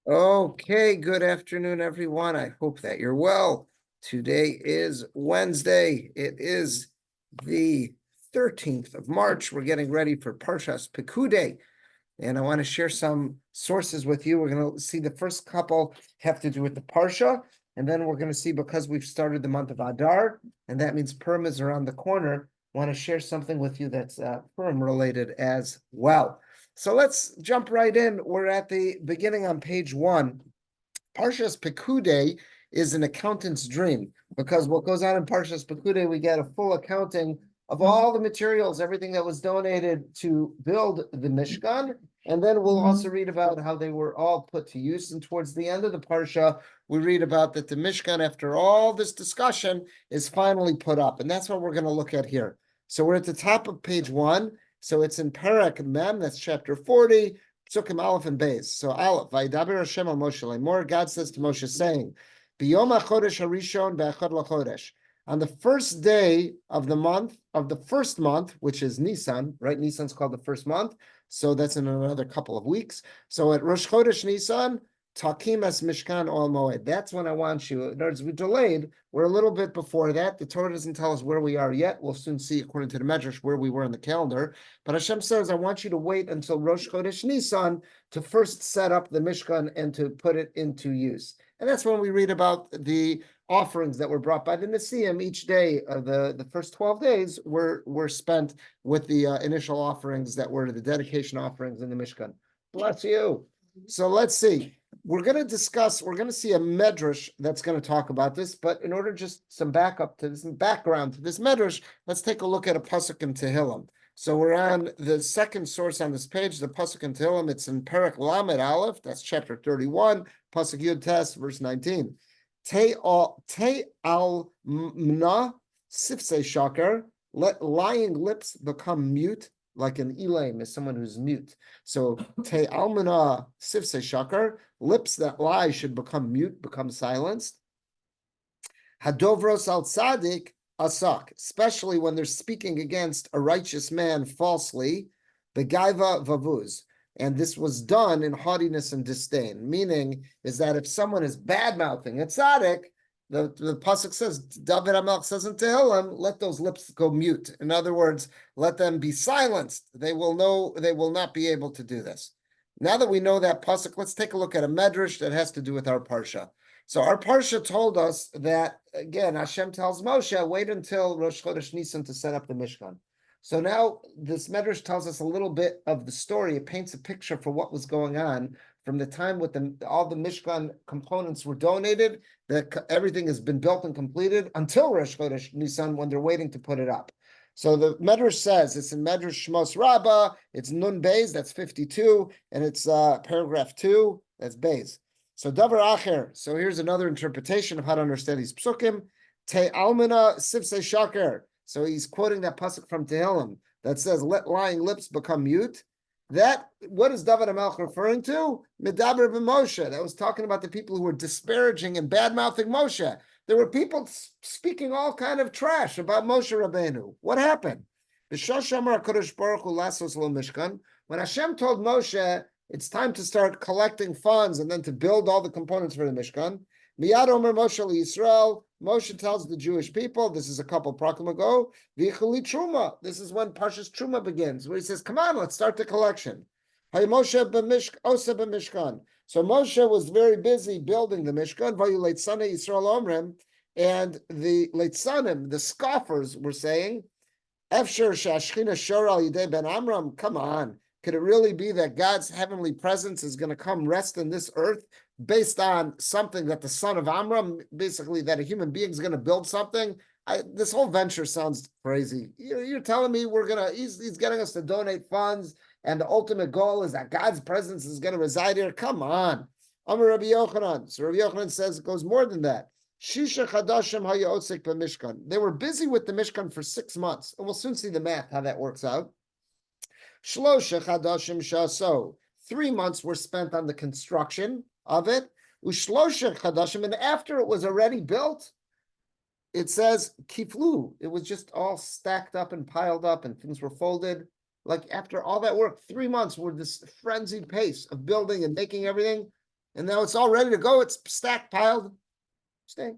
Okay, good afternoon, everyone. I hope that you're well. Today is Wednesday. It is the 13th of March. We're getting ready for Parshas Pekudei, and I want to share some sources with you. We're going to see the first couple have to do with the Parsha, and then we're going to see, because we've started the month of Adar, and that means Purim is around the corner, I want to share something with you that's Purim related as well. So let's jump right in. We're at the beginning on page 1. Parshas Pekudei is an accountant's dream, because what goes on in Parshas Pekudei, we get a full accounting of all the materials, everything that was donated to build the Mishkan. And then we'll also read about how they were all put to use. And towards the end of the Parsha, we read about that the Mishkan, after all this discussion, is finally put up. And that's what we're going to look at here. So we're at the top of page 1. So it's in Perek Mem, that's chapter 40, Psukim Aleph and Beis. So Aleph, Vayidaber Hashem al Moshe Lemor, God says to Moshe, saying, B'yom HaChodesh HaRishon Be'echad LaChodesh. On the first day of the month, of the first month, which is Nisan, right? Nisan's called the first month. So that's in another couple of weeks. So at Rosh Chodesh Nisan, Takim es Mishkan Ol Moed. That's when I want you. In other words, we delayed. We're a little bit before that. The Torah doesn't tell us where we are yet. We'll soon see, according to the Medrash, where we were in the calendar. But Hashem says, I want you to wait until Rosh Chodesh Nisan to first set up the Mishkan and to put it into use. And that's when we read about the offerings that were brought by the Nesiim. Each day of the first 12 days were spent with the initial offerings that were the dedication offerings in the Mishkan. Bless you. So let's see. We're going to see a medrash that's going to talk about this, but in order just some background to this medrash, let's take a look at a pasuk in Tehillim. So we're on the second source on this page, the pasuk in Tehillim. It's in Perek Lamed Aleph, that's chapter 31, pasuk Yud Tes, verse 19. Te al mna sifsei shakar, let lying lips become mute, like an elaim is someone who's mute. So te almana sifse shakar, lips that lie should become mute, become silenced. Hadovros al tzadik asak, especially when they're speaking against a righteous man falsely. Begaiva vavuz. And this was done in haughtiness and disdain, meaning is that if someone is bad-mouthing a tzaddik, the pasuk says, David HaMelech says in Tehillim, let those lips go mute. In other words, let them be silenced. They will not be able to do this. Now that we know that pasuk, let's take a look at a medrash that has to do with our parsha. So our parsha told us that, again, Hashem tells Moshe, wait until Rosh Chodesh Nisan to set up the Mishkan. So now this medrash tells us a little bit of the story. It paints a picture for what was going on from the time with all the Mishkan components were donated, that everything has been built and completed until Rosh Chodesh Nisan, when they're waiting to put it up. So the Medrash says, it's in Medrash Shmos Rabbah, it's Nun Beis, that's 52, and it's paragraph 2, that's Beis. So Davar Acher, so here's another interpretation of how to understand these psukim. Te almana sifsei shaker. So he's quoting that pasuk from Tehillim that says, let lying lips become mute. That, what is David HaMelech referring to? Medaber b'Moshe. That was talking about the people who were disparaging and bad-mouthing Moshe. There were people speaking all kind of trash about Moshe Rabbeinu. What happened? When Hashem told Moshe, it's time to start collecting funds and then to build all the components for the Mishkan, Miyad Omer Moshe Yisrael, Moshe tells the Jewish people, this is a couple prakim ago, V'chuli Truma. This is when Parshas Truma begins, where he says, come on, let's start the collection. Hay Moshe Ose b'Mishkan. So Moshe was very busy building the Mishkan, Vayu Leitzane Yisrael Omrim, and the Leitzanim, the scoffers, were saying, Efsher Shashchina Shor Al Yidei Ben Amram, come on. Could it really be that God's heavenly presence is going to come rest in this earth based on something that the son of Amram, basically that a human being is going to build something? This whole venture sounds crazy. You're telling me he's getting us to donate funds, and the ultimate goal is that God's presence is going to reside here? Come on. Amar Rabbi Yochanan. So Rabbi Yochanan says it goes more than that. Shisha Chadashim Hayotzik b'Mishkan. They were busy with the Mishkan for 6 months, and we'll soon see the math, how that works out. Shlosha Chadashim Shaso. 3 months were spent on the construction of it. Ushlosha Chadashim, and after it was already built, it says Kiflu. It was just all stacked up and piled up, and things were folded. Like after all that work, 3 months were this frenzied pace of building and making everything. and now it's all ready to go. It's stacked, piled. Stay.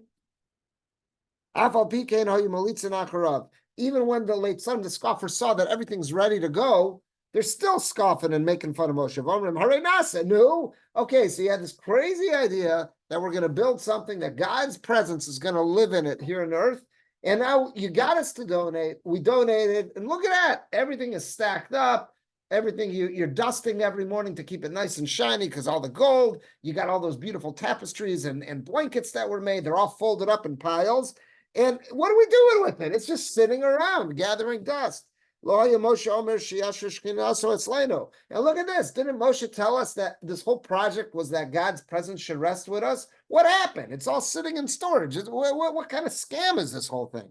Even when the late son, the scoffers, saw that everything's ready to go, they're still scoffing and making fun of Moshe. No. Okay, so you had this crazy idea that we're going to build something that God's presence is going to live in it here on earth. And now you got us to donate. We donated, and look at that. Everything is stacked up. Everything you're dusting every morning to keep it nice and shiny because all the gold. You got all those beautiful tapestries and blankets that were made. They're all folded up in piles. And what are we doing with it? It's just sitting around, gathering dust. And look at this. Didn't Moshe tell us that this whole project was that God's presence should rest with us? What happened? It's all sitting in storage. What kind of scam is this whole thing?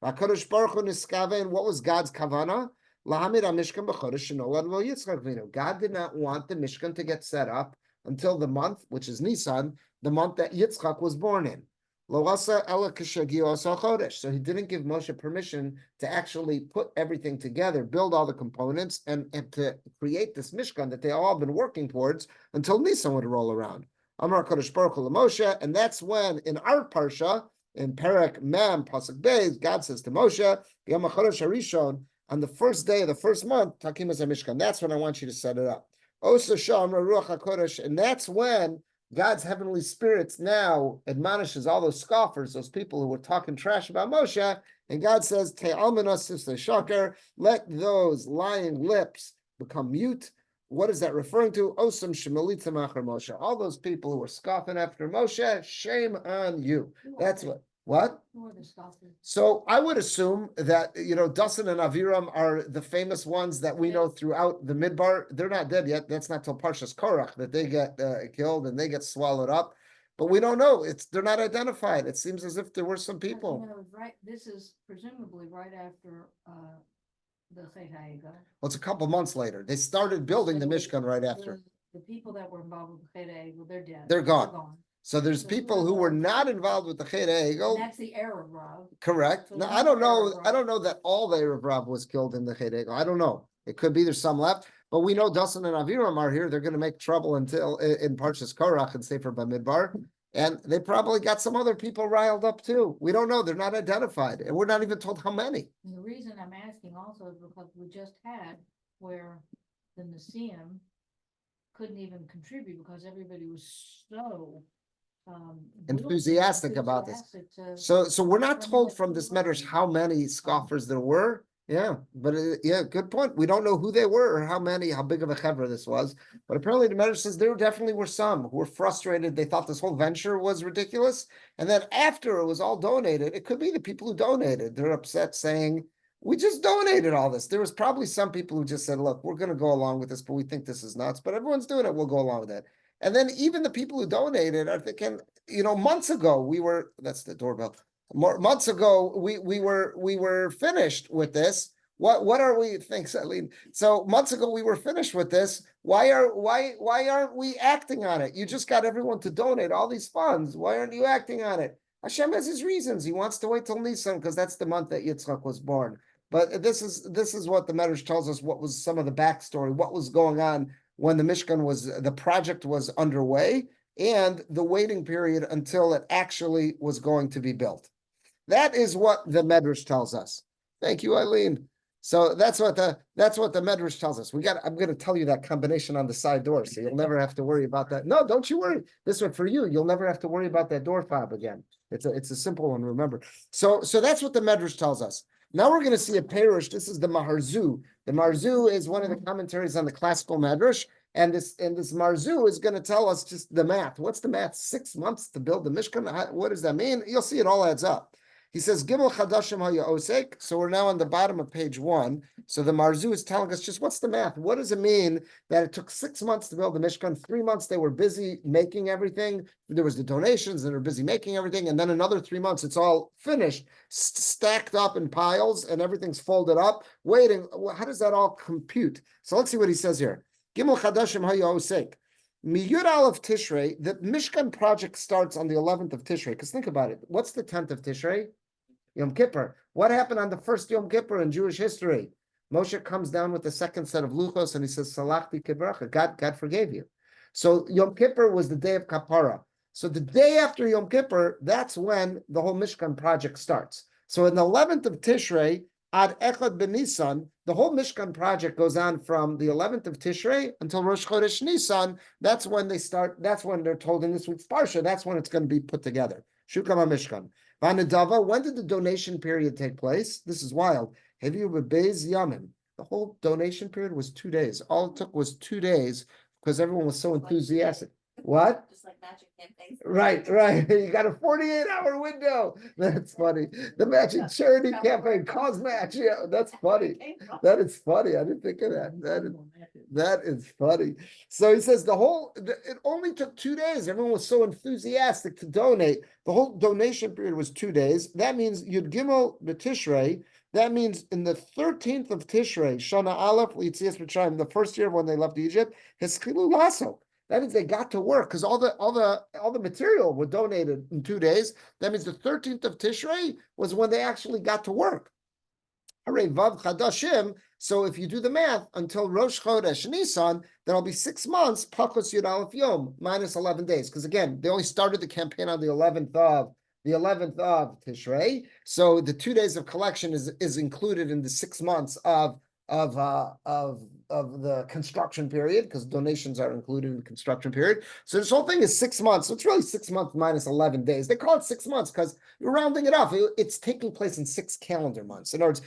And what was God's kavana? God did not want the Mishkan to get set up until the month, which is Nisan, the month that Yitzchak was born in. So he didn't give Moshe permission to actually put everything together, build all the components, and to create this Mishkan that they all been working towards until Nisan would roll around. Amar Kodesh Baruch Hu Moshe, and that's when in our parsha, in Perek Mem Pasuk Beis, God says to Moshe, Yom HaChodesh HaRishon, on the first day of the first month, Takim as a Mishkan. That's when I want you to set it up. Osa Sham Ruach HaKodesh, and that's when God's heavenly spirits now admonishes all those scoffers, those people who were talking trash about Moshe, and God says, let those lying lips become mute. What is that referring to? Osam Shemelitza Machar Moshe. All those people who were scoffing after Moshe, shame on you. That's what? So I would assume that, Dasan and Aviram are the famous ones that we know throughout the Midbar. They're not dead yet. That's not till Parshas Korach that they get killed and they get swallowed up. But we don't know. They're not identified. It seems as if there were some people. Right. This is presumably right after the Chet HaEgel. Well, it's a couple months later. They started building the Mishkan right after. The people that were involved with the Chet HaEgel, they're dead. They're gone. So there's people who were not involved with the Chet HaEgel. That's the Erev Rav. Correct. Now I don't know that all the Erev Rav was killed in the Chet HaEgel. I don't know. It could be there's some left, but we know Dasan and Aviram are here. They're going to make trouble until in Parshas Korach and Sefer Bamidbar, and they probably got some other people riled up too. We don't know. They're not identified, and we're not even told how many. And the reason I'm asking also is because we just had where the Nisim couldn't even contribute because everybody was so enthusiastic about this. So we're not told from this medrash how many scoffers there were. Yeah, but good point. We don't know who they were or how big of a chevra this was. But apparently the medrash says there definitely were some who were frustrated. They thought this whole venture was ridiculous. And then after it was all donated, it could be the people who donated. They're upset saying, we just donated all this. There was probably some people who just said, look, we're going to go along with this, but we think this is nuts. But everyone's doing it. We'll go along with it. And then even the people who donated are thinking, months ago that's the doorbell. Months ago we were finished with this. What are we? Thanks, Eileen. So months ago we were finished with this. Why aren't we acting on it? You just got everyone to donate all these funds. Why aren't you acting on it? Hashem has his reasons. He wants to wait till Nisan because that's the month that Yitzchak was born. But this is what the Medrash tells us. What was some of the backstory? What was going on when the project was underway and the waiting period until it actually was going to be built. That is what the Medrash tells us. Thank you, Eileen. So that's what the Medrash tells us. I'm going to tell you that combination on the side door, so you'll never have to worry about that. No, don't you worry. This one for you. You'll never have to worry about that door fob again. It's a simple one, remember. So that's what the Medrash tells us. Now we're going to see a perush. This is the Maharzu. The Marzu is one of the commentaries on the classical Medrash, and this Marzu is going to tell us just the math. What's the math? 6 months to build the Mishkan. What does that mean? You'll see it all adds up. He says, Gimel Chadashim Haya Osek. So we're now on the bottom of page 1. So the Marzu is telling us just what's the math? What does it mean that it took 6 months to build the Mishkan? 3 months they were busy making everything. There was the donations and they were busy making everything. And then another 3 months, it's all finished, stacked up in piles and everything's folded up, waiting. How does that all compute? So let's see what he says here. Gimel Chadashim Haya Osek. Miyud Aleph Tishrei, the Mishkan project starts on the 11th of Tishrei. Because think about it. What's the 10th of Tishrei? Yom Kippur. What happened on the first Yom Kippur in Jewish history? Moshe comes down with the second set of luchos and he says, Salachti Kibracha. God forgave you. So Yom Kippur was the day of Kapara. So the day after Yom Kippur, that's when the whole Mishkan project starts. So in the 11th of Tishrei, Ad Echad B'Nisan, the whole Mishkan project goes on from the 11th of Tishrei until Rosh Chodesh Nisan. That's when they start, that's when they're told in this week's Parsha, that's when it's going to be put together. Shukam HaMishkan. Vanadava, when did the donation period take place? This is wild. Heviu B'Beis Yamin. The whole donation period was 2 days. All it took was 2 days because everyone was so enthusiastic. What? Just like magic campaigns. Right. You got a 48-hour window. That's funny. The matching charity campaign, cause match. Yeah, that's funny. That is funny. I didn't think of that. That is funny. So he says it only took 2 days. Everyone was so enthusiastic to donate. The whole donation period was 2 days. That means Yud Gimel B'Tishrei. That means in the 13th of Tishrei, Shana Aleph, L'Yitzias Mitzrayim, the first year when they left Egypt, Hischilu Lasso. That means they got to work because all the material were donated in 2 days. That means the 13th of Tishrei was when they actually got to work. Hooray, Vav Chadashim. So if you do the math, until Rosh Chodesh Nisan, there'll be 6 months, Pachos Yud Aleph Yom, minus 11 days. Because again, they only started the campaign on the 11th of Tishrei. So the 2 days of collection is included in the 6 months of the construction period, because donations are included in the construction period. So this whole thing is 6 months. So it's really 6 months minus 11 days. They call it 6 months because you're rounding it off. It's taking place in 6 calendar months. In other words,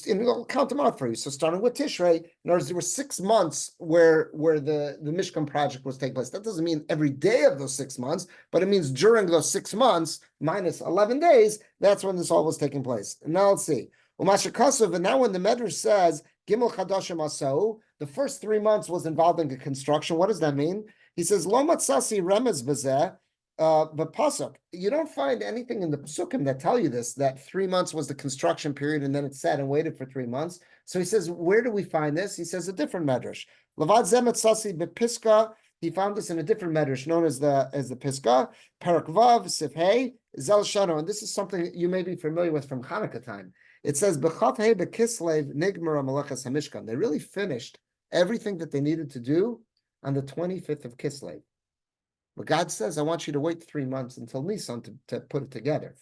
and we'll count them out for you. So starting with Tishrei, in other words, there were 6 months where the Mishkan project was taking place. That doesn't mean every day of those 6 months, but it means during those 6 months minus 11 days, that's when this all was taking place. And now let's see. And now when the Medrash says Gimel Chadashim Asau, the first 3 months was involved in the construction. What does that mean? He says Lo Matzasi Remez Bezeh B'Pasuk. You don't find anything in the Psukim that tell you this, that 3 months was the construction period, and then it sat and waited for 3 months. So he says, where do we find this? He says a different Medrash. Levad Zeh Matzasi B'Piska. He found this in a different Medrash known as the Piska, Parak Vav Sifhei Zel Shano, and this is something you may be familiar with from Hanukkah time. It says, B'chav Hei B'Kislev Nigmar HaMelechas HaMishkan. They really finished everything that they needed to do on the 25th of Kislev. But God says, I want you to wait 3 months until Nisan to put it together.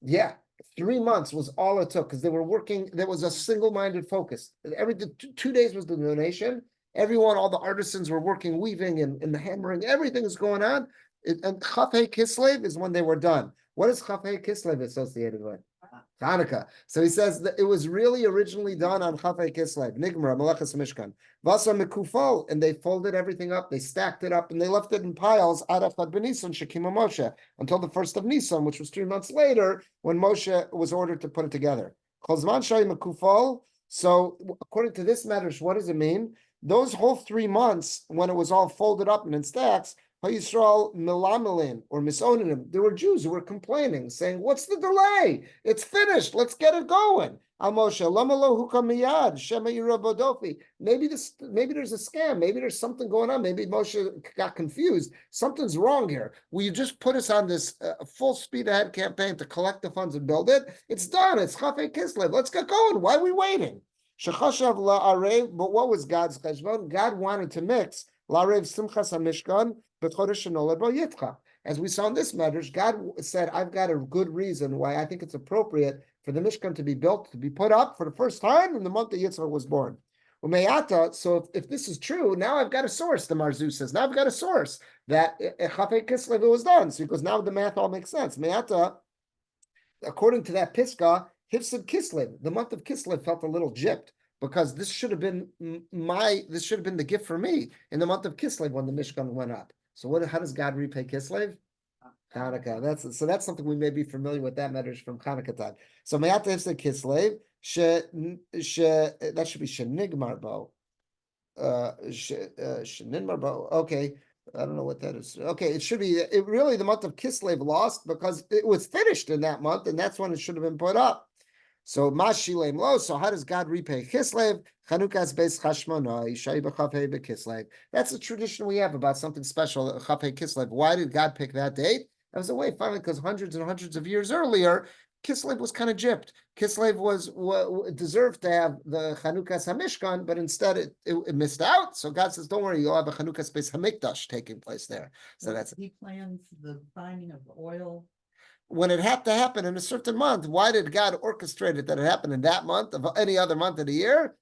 Yeah, 3 months was all it took because they were working. There was a single-minded focus. 2 days was the donation. Everyone, all the artisans were working, weaving and the hammering. Everything is going on. And Chav Hei Kislev is when they were done. What is Chav Hei Kislev associated with? Hanukkah. So he says that it was really originally done on Chav Hei Kislev, Nigmar, Melechas Mishkan. Vasa Mekufal, and they folded everything up, they stacked it up, and they left it in piles, Adafad B'Nisan, Shekima Moshe, until the 1st of Nisan, which was 3 months later, when Moshe was ordered to put it together. Chol Shai Mekufal. So according to this Medrash, what does it mean? Those whole 3 months, when it was all folded up and in stacks, Yisrael milamelin or misonim. There were Jews who were complaining, saying, "What's the delay? It's finished. Let's get it going." Al Moshe, lamalo hukamiyad shema yirabodofi. Maybe there's a scam. Maybe there's something going on. Maybe Moshe got confused. Something's wrong here. Will you just put us on this full speed ahead campaign to collect the funds and build it? It's done. It's Chav Hei Kislev. Let's get going. Why are we waiting? Shechashav la'arev. But what was God's cheshbon? God wanted to mix la'arev simchas hamishkan. As we saw in this Medrash, God said, I've got a good reason why I think it's appropriate for the Mishkan to be built, to be put up for the first time in the month that Yitzchak was born. So if this is true, now I've got a source, the Marzu says. Now I've got a source that Chav Hei Kislev was done. So he goes, now the math all makes sense. Me'ata, according to that Piska, Hifsid Kislev, the month of Kislev felt a little gypped, because this should have been the gift for me in the month of Kislev when the Mishkan went up. So how does God repay Kislev? Hanukkah. That's something we may be familiar with, that Medrash from Hanukkah time. So Me'ata Hifsid Kislev, that should be Shenigmar Bo. Shenigmar Bo. Okay. I don't know what that is. Okay, it should be really the month of Kislev lost because it was finished in that month, and that's when it should have been put up. So Mashilem Lo. So how does God repay Kislev? Chanukah's Beis Chashmonai Yishai b'Chav Hei b'Kislev. That's a tradition we have about something special, Chav Hei Kislev. Why did God pick that date? That was a way, finally, because hundreds and hundreds of years earlier, Kislev was kind of gypped. Kislev deserved to have the Chanukas HaMishkan, but instead it missed out. So God says, don't worry, you'll have a Chanukas Beis HaMikdash taking place there. So that's He plans the finding of oil. when it had to happen in a certain month. Why did God orchestrate it that it happened in that month of any other month of the year?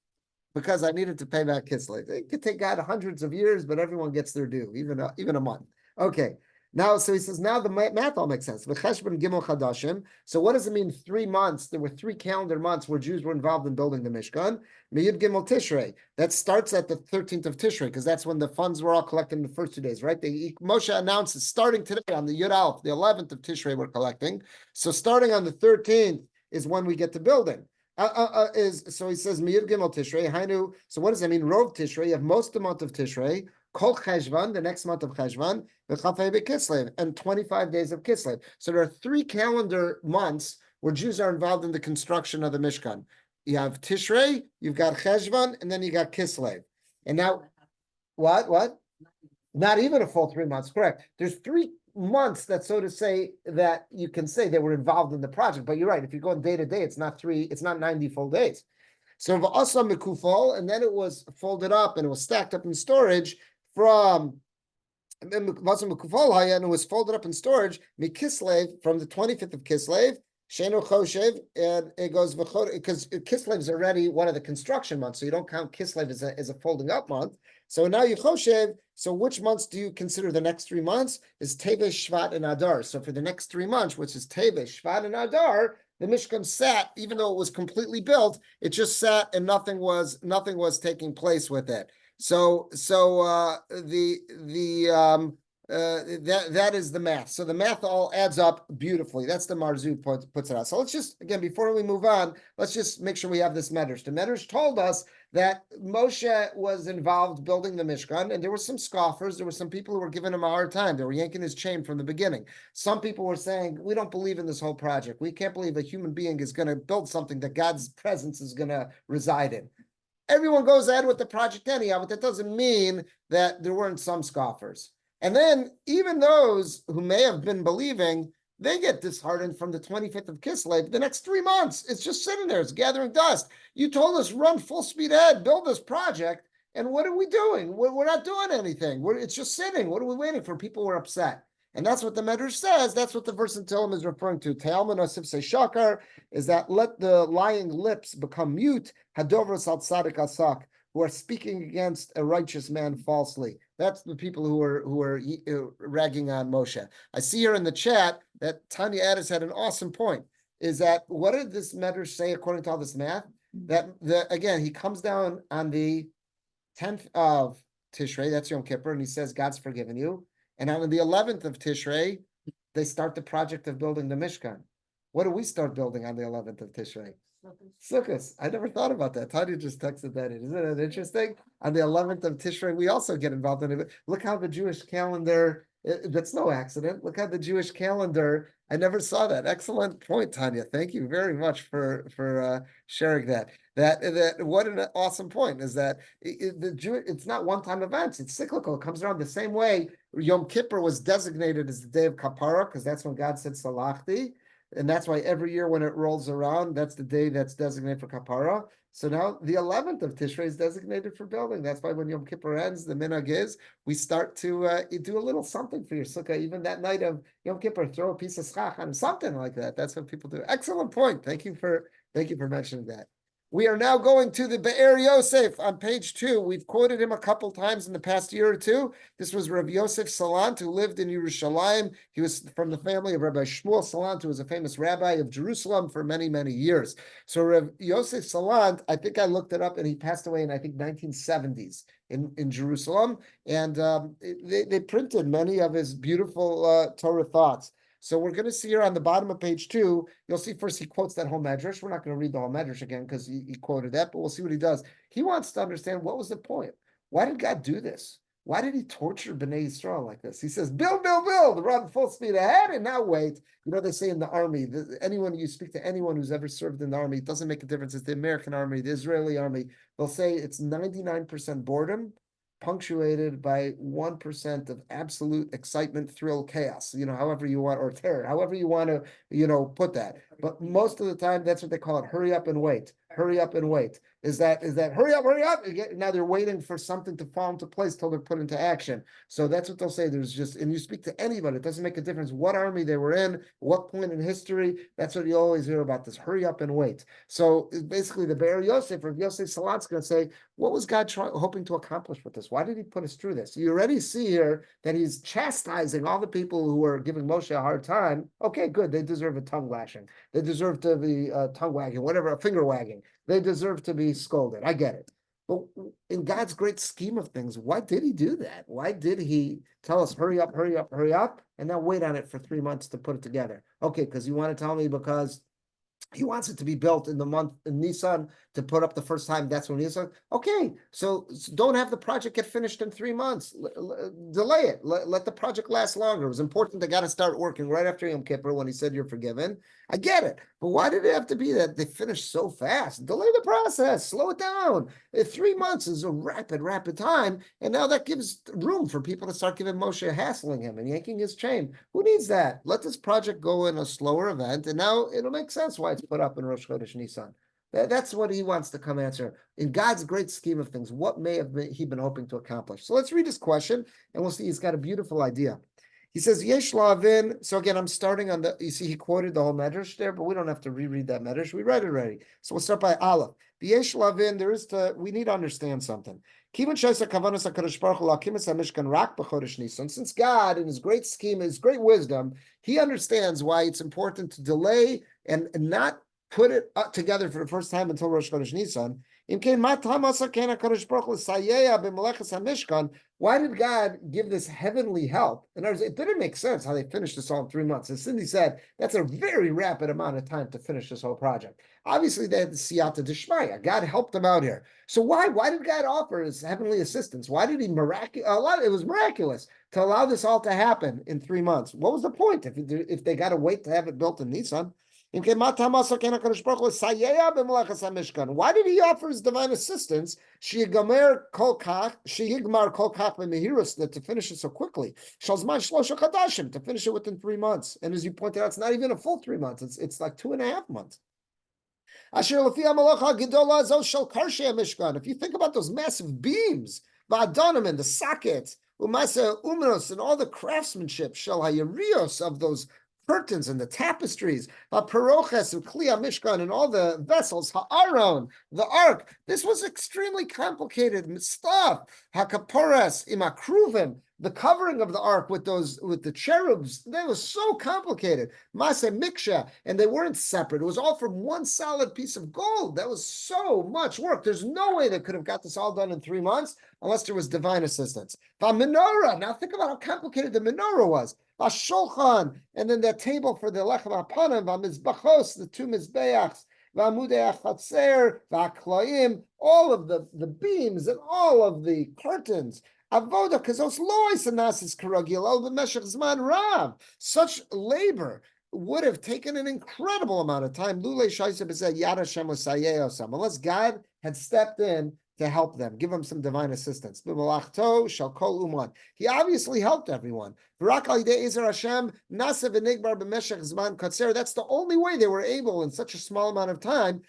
Because I needed to pay back Kislev. It could take God hundreds of years, but everyone gets their due, even a month. Okay. Now, so he says, now the math all makes sense. V'cheshbon gimel chadashim. So what does it mean 3 months? There were 3 calendar months where Jews were involved in building the Mishkan. Meyud gimel Tishrei. That starts at the 13th of Tishrei, because that's when the funds were all collected in the first 2 days, right? Moshe announces starting today on the Yud Aleph, the 11th of Tishrei, we're collecting. So starting on the 13th is when we get to building. So he says Meyud gimel Tishrei. Hainu. So what does that mean? Rov Tishrei. You have most of the month of Tishrei. Kol Cheshvan, the next month of Cheshvan, Kislev, and 25 days of Kislev. So there are 3 calendar months where Jews are involved in the construction of the Mishkan. You have Tishrei, you've got Cheshvan, and then you got Kislev. And now, what? Not even a full 3 months, correct. There's 3 months that, so to say, that you can say they were involved in the project. But you're right, if you go day to day, it's not 90 full days. So V'asa Mikufal, and then it was folded up and it was stacked up in storage from and it was folded up in storage Mikislev from the 25th of Kislev, Sheno Choshev, and it goes because Kislev is already one of the construction months, so you don't count Kislev as a folding up month. So now you Choshev. So which months do you consider the next 3 months? Is Teves, Shvat, and Adar. So for the next 3 months, which is Teves, Shvat, and Adar, the Mishkan sat, even though it was completely built, it just sat and nothing was taking place with it. So that is the math. So the math all adds up beautifully. That's the Marzut puts it out. So let's just, again, before we move on, let's just make sure we have this medrash. The medrash told us that Moshe was involved building the Mishkan, and there were some scoffers. There were some people who were giving him a hard time. They were yanking his chain from the beginning. Some people were saying, we don't believe in this whole project. We can't believe a human being is going to build something that God's presence is going to reside in. Everyone goes ahead with the project anyhow, but that doesn't mean that there weren't some scoffers. And then even those who may have been believing, they get disheartened from the 25th of Kislev. The next 3 months, it's just sitting there. It's gathering dust. You told us run full speed ahead, build this project. And what are we doing? We're not doing anything. It's just sitting. What are we waiting for? People were upset. And that's what the Medrash says. That's what the verse in Tehillim is referring to. Te'alman osif se shakar is that let the lying lips become mute. Hadovros al tzadik asak, who are speaking against a righteous man falsely. That's the people who are ragging on Moshe. I see here in the chat that Tanya Addis had an awesome point. Is that what did this Medrash say according to all this math? That again he comes down on the 10th of Tishrei, that's Yom Kippur, and he says God's forgiven you. And on the 11th of Tishrei, they start the project of building the Mishkan. What do we start building on the 11th of Tishrei? Sukkos. I never thought about that. Tanya just texted that in. Isn't it interesting? On the 11th of Tishrei, we also get involved in it. Look how the Jewish calendar, that's no accident. Look how the Jewish calendar, I never saw that. Excellent point, Tanya. Thank you very much for sharing that. That what an awesome point is that it's not one-time events. It's cyclical. It comes around the same way. Yom Kippur was designated as the day of Kapara because that's when God said Salachti. And that's why every year when it rolls around, that's the day that's designated for Kapara. So now the 11th of Tishrei is designated for building. That's why when Yom Kippur ends, the minhag is we start to do a little something for your sukkah. Even that night of Yom Kippur, throw a piece of schach on something like that. That's what people do. Excellent point. Thank you for mentioning that. We are now going to the Be'er Yosef on page 2. We've quoted him a couple times in the past year or two. This was Rav Yosef Salant, who lived in Yerushalayim. He was from the family of Rabbi Shmuel Salant, who was a famous rabbi of Jerusalem for many, many years. So Rav Yosef Salant, I think I looked it up, and he passed away in, I think, 1970s in Jerusalem. And they printed many of his beautiful Torah thoughts. So we're going to see here on the bottom of page 2, you'll see first he quotes that whole medrash. We're not going to read the whole medrash again because he quoted that, but we'll see what he does. He wants to understand what was the point. Why did God do this? Why did he torture Bnei Yisrael like this? He says, build, run full speed ahead and now wait. You know, they say in the army, you speak to anyone who's ever served in the army, it doesn't make a difference. It's the American army, the Israeli army. They'll say it's 99% boredom, punctuated by 1% of absolute excitement, thrill, chaos, however you want, or terror, however you want to, put that. But most of the time, that's what they call it. Hurry up and wait. Hurry up and wait. Is that hurry up, hurry up? Now they're waiting for something to fall into place till they're put into action. So that's what they'll say. There's just, and you speak to anybody, it doesn't make a difference what army they were in, what point in history. That's what you always hear about, this hurry up and wait. So basically, the Be'er Yosef or Yosef Salat's going to say, what was God hoping to accomplish with this? Why did he put us through this? You already see here that he's chastising all the people who are giving Moshe a hard time. Okay, good. They deserve a tongue lashing. They deserve to be tongue wagging, whatever, a finger wagging. They deserve to be scolded. I get it. But in God's great scheme of things, why did he do that? Why did he tell us, hurry up, hurry up, hurry up, and now wait on it for 3 months to put it together? Okay, because you want to tell me because he wants it to be built in the month in Nisan to put up the first time. That's when Nisan. Okay, so don't have the project get finished in 3 months. Delay it. Let the project last longer. It was important. They got to start working right after Yom Kippur when he said you're forgiven. I get it, but why did it have to be that they finished so fast? Delay the process. Slow it down. 3 months is a rapid time, and now that gives room for people to start giving Moshe, hassling him and yanking his chain. Who needs that? Let this project go in a slower event, and now it'll make sense why it's put up in Rosh Chodesh Nisan. That's what he wants to come answer. In God's great scheme of things, what may have he been hoping to accomplish? So let's read his question, and we'll see he's got a beautiful idea. He says, Yesh Lavin. So again, I'm starting on you see, he quoted the whole medrash there, but we don't have to reread that medrash. We read it already. So we'll start by Aleph. The Yesh Lavin, we need to understand something. Since God, in his great scheme, his great wisdom, he understands why it's important to delay and not put it together for the first time until Rosh Chodesh Nisan. Why did God give this heavenly help? In other words, it didn't make sense how they finished this all in 3 months. As Cindy said, that's a very rapid amount of time to finish this whole project. Obviously, they had the siyata d'shmaya. God helped them out here. So why did God offer his heavenly assistance? Why did he it was miraculous to allow this all to happen in 3 months. What was the point if they got to wait to have it built in Nisan? Why did he offer his divine assistance to finish it so quickly? To finish it within 3 months. And as you pointed out, it's not even a full 3 months. It's like 2.5 months. If you think about those massive beams, and the sockets, and all the craftsmanship of those curtains and the tapestries, paroches and kliya mishkan and all the vessels, ha'aron, the ark. This was extremely complicated stuff. Hakaporas imakruvim, the covering of the ark with the cherubs, that was so complicated. Mase miksha, and they weren't separate. It was all from one solid piece of gold. That was so much work. There's no way they could have got this all done in 3 months unless there was divine assistance. The menorah, now think about how complicated the menorah was. Shulchan, and then that table for the lechem hapanim, v'mizbachos, the 2 mizbeachs, v'amudei achatzer, v'akloim, all of the beams and all of the curtains. Avoda kazos lois anasis karagil al b'meshech zman rav. Such labor would have taken an incredible amount of time. Lulei shaisa b'zeh yad Hashem l'sayeh osam, unless God had stepped in to help them, give them some divine assistance. He obviously helped everyone. That's the only way they were able in such a small amount of time,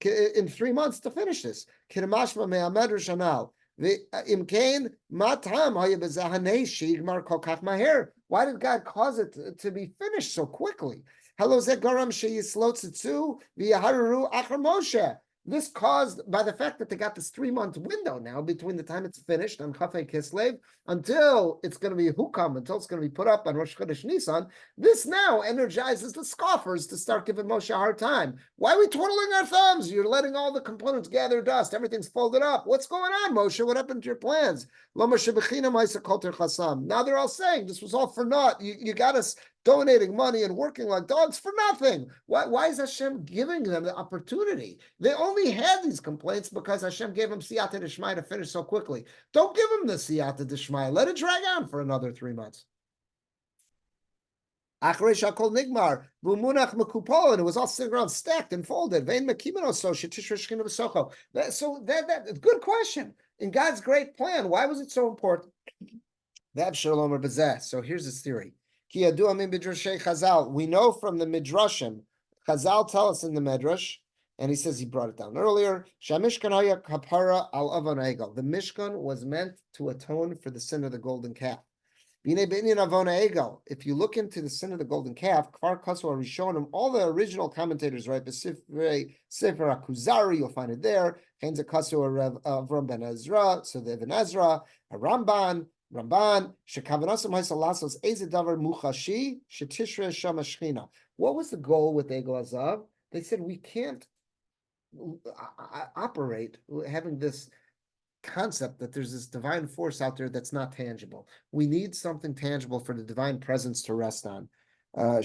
in 3 months, to finish this. Why did God cause it to be finished so quickly? This caused by the fact that they got this 3-month window now between the time it's finished on Chafei Kislev until it's going to be hukam, until it's going to be put up on Rosh Chodesh Nisan. This now energizes the scoffers to start giving Moshe a hard time. Why are we twiddling our thumbs? You're letting all the components gather dust. Everything's folded up. What's going on, Moshe? What happened to your plans? Now they're all saying this was all for naught. You got us donating money and working like dogs for nothing. Why is Hashem giving them the opportunity? They only had these complaints because Hashem gave them siyata d'shmaya to finish so quickly. Don't give them the siyata d'shmaya. Let it drag on for another 3 months. Achrei shakol nigmar, v'munach mekupol, and it was all sitting around stacked and folded. Vein mekimeno so shetishra shechina v'socho. So that good question. In God's great plan, why was it so important? So here's his theory. Ki yadua min midrashei Chazal. We know from the midrashim. Chazal tell us in the midrash, and he says he brought it down earlier. Shamishkan haya kapara al avon egel. The Mishkan was meant to atone for the sin of the golden calf. If you look into the sin of the golden calf, Kfar Kaswa Rishonim, all the original commentators, right? Sefer Akuzari, you'll find it there. Chenza Kaswa Avram Ben Ezra, so the Ibn Ezra, Ramban, Shekavanasam Haisalasos Ezedavar Muchashi, Shetishre Shamashchina. What was the goal with Egel Azav? They said we can't operate having this concept that there's this divine force out there that's not tangible. We need something tangible for the divine presence to rest on. And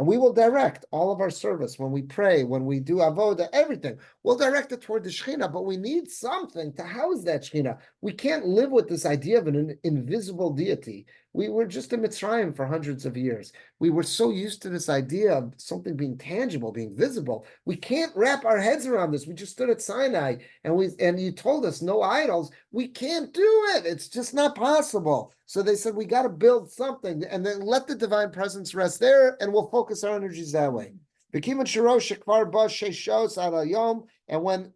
we will direct all of our service when we pray, when we do avoda, everything. We'll direct it toward the Shekhinah, but we need something to house that Shekhinah. We can't live with this idea of an invisible deity. We were just in Mitzrayim for hundreds of years. We were so used to this idea of something being tangible, being visible. We can't wrap our heads around this. We just stood at Sinai and you told us no idols. We can't do it. It's just not possible. So they said, we got to build something and then let the divine presence rest there and we'll focus our energies that way. And when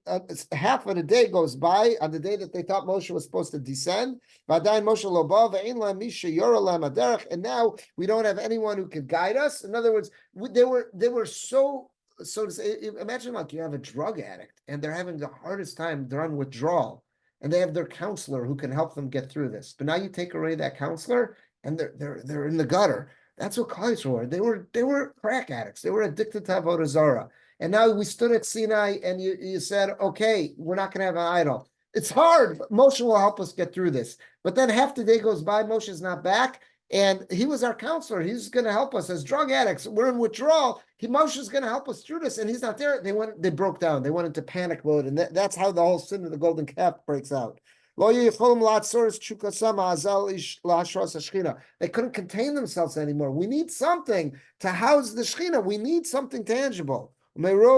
half of the day goes by, on the day that they thought Moshe was supposed to descend, and now we don't have anyone who could guide us. In other words, they were so to say, imagine like you have a drug addict and they're having the hardest time, they're on withdrawal, and they have their counselor who can help them get through this. But now you take away that counselor and they're in the gutter. That's what Klal were. They were crack addicts. They were addicted to Avodah Zarah. And now we stood at Sinai and you said, okay, we're not going to have an idol. It's hard, but Moshe will help us get through this. But then half the day goes by, Moshe's not back, and he was our counselor. He's going to help us as drug addicts. We're in withdrawal. Moshe's going to help us through this, and he's not there. They broke down. They went into panic mode, and that's how the whole sin of the golden calf breaks out. They couldn't contain themselves anymore. We need something to house the Shekhinah. We need something tangible. Because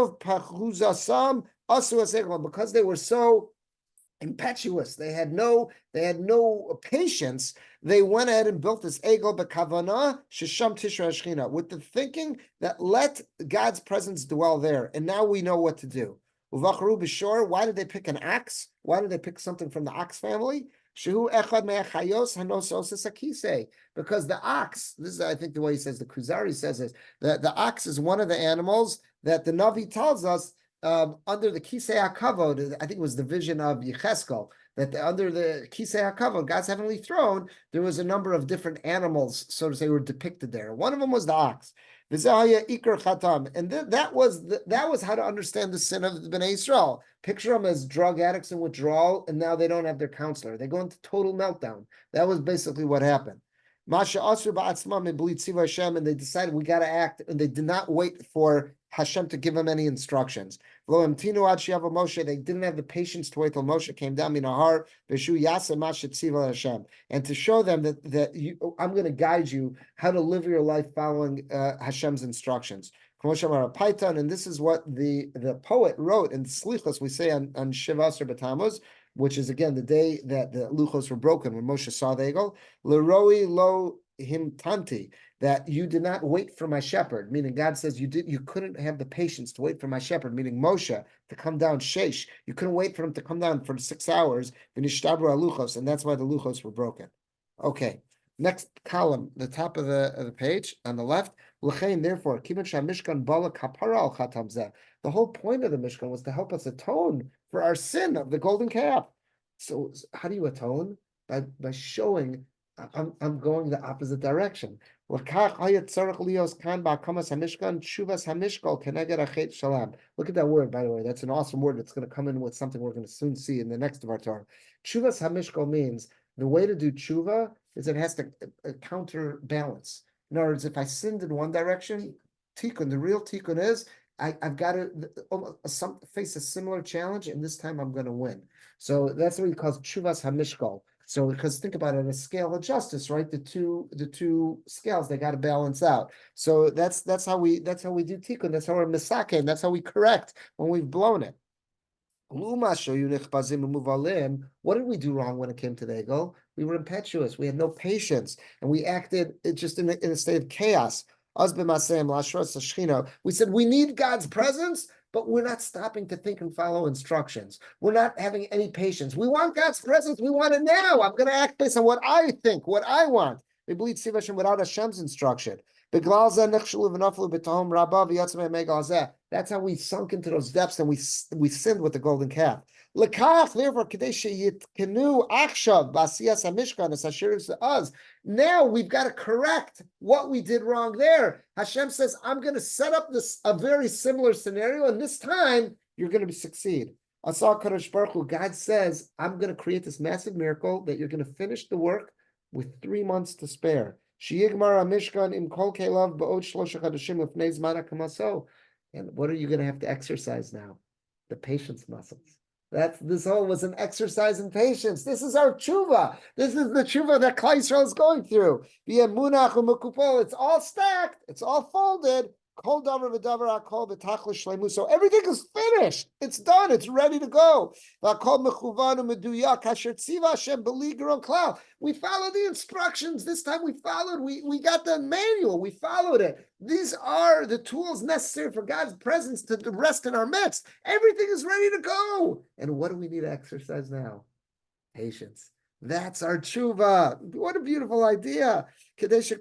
they were so impetuous, they had no patience, they went ahead and built this egel b'kavana shesham tishra Shekhinah, with the thinking that let God's presence dwell there. And now we know what to do. Uvacharu b'shor. Why did they pick an ox? Why did they pick something from the ox family? Shehu echad me'achayos hanosos akise. Because the ox, this is I think the way he says, the Kuzari says this, the ox is one of the animals that the Navi tells us under the Kisei HaKavod, I think it was the vision of Yecheskel, that under the Kisei HaKavod, God's heavenly throne, there was a number of different animals, so to say, were depicted there. One of them was the ox. And that was how to understand the sin of the Bnei Israel. Picture them as drug addicts in withdrawal, and now they don't have their counselor. They go into total meltdown. That was basically what happened. And they decided we got to act, and they did not wait for Hashem to give them any instructions. They didn't have the patience to wait till Moshe came down Minahar, and to show them that I'm going to guide you how to live your life following Hashem's instructions. And this is what the poet wrote in Slichos, we say on Shiva Asar B'Tammuz, which is again the day that the luchos were broken when Moshe saw the egel. Leroi lo himtanti, that you did not wait for my shepherd, meaning God says you couldn't have the patience to wait for my shepherd, meaning Moshe, to come down shesh. You couldn't wait for him to come down for 6 hours, v'nishtabru aluchos, and that's why the luchos were broken. Okay, next column, the top of the page on the left. Therefore, the whole point of the Mishkan was to help us atone for our sin of the golden calf. So how do you atone? By showing I'm going the opposite direction. Look at that word, by the way. That's an awesome word. It's going to come in with something we're going to soon see in the next of our Torah. Chuvas hamishkol means the way to do tshuva is it has to counterbalance. In other words, if I sinned in one direction, tikkun, the real tikkun is I've got to face a similar challenge, and this time I'm going to win. So that's what he calls chuvas hamishkol. So, because think about it, a scale of justice, right? The two scales, they got to balance out. So that's how we do tikkun. That's how we're misaken. That's how we correct when we've blown it. What did we do wrong when it came to the Egel? We were impetuous. We had no patience, and we acted just in a state of chaos. We said we need God's presence, but we're not stopping to think and follow instructions. We're not having any patience. We want God's presence. We want it now. I'm going to act based on what I think, what I want. We believe Sivashim without Hashem's instruction. That's how we sunk into those depths and we sinned with the golden calf. Therefore, now we've got to correct what we did wrong there. Hashem says, I'm going to set up a very similar scenario, and this time you're going to succeed. God says, I'm going to create this massive miracle that you're going to finish the work with 3 months to spare. And what are you going to have to exercise now? The patience muscles. This whole was an exercise in patience. This is our tshuva. This is the tshuva that Klal Yisrael is going through. It's all stacked. It's all folded. So everything is finished. It's done. It's ready to go. We follow the instructions. This time we followed. We got the manual. We followed it. These are the tools necessary for God's presence to rest in our midst. Everything is ready to go. And what do we need to exercise now? Patience. That's our tshuva. What a beautiful idea. Hashem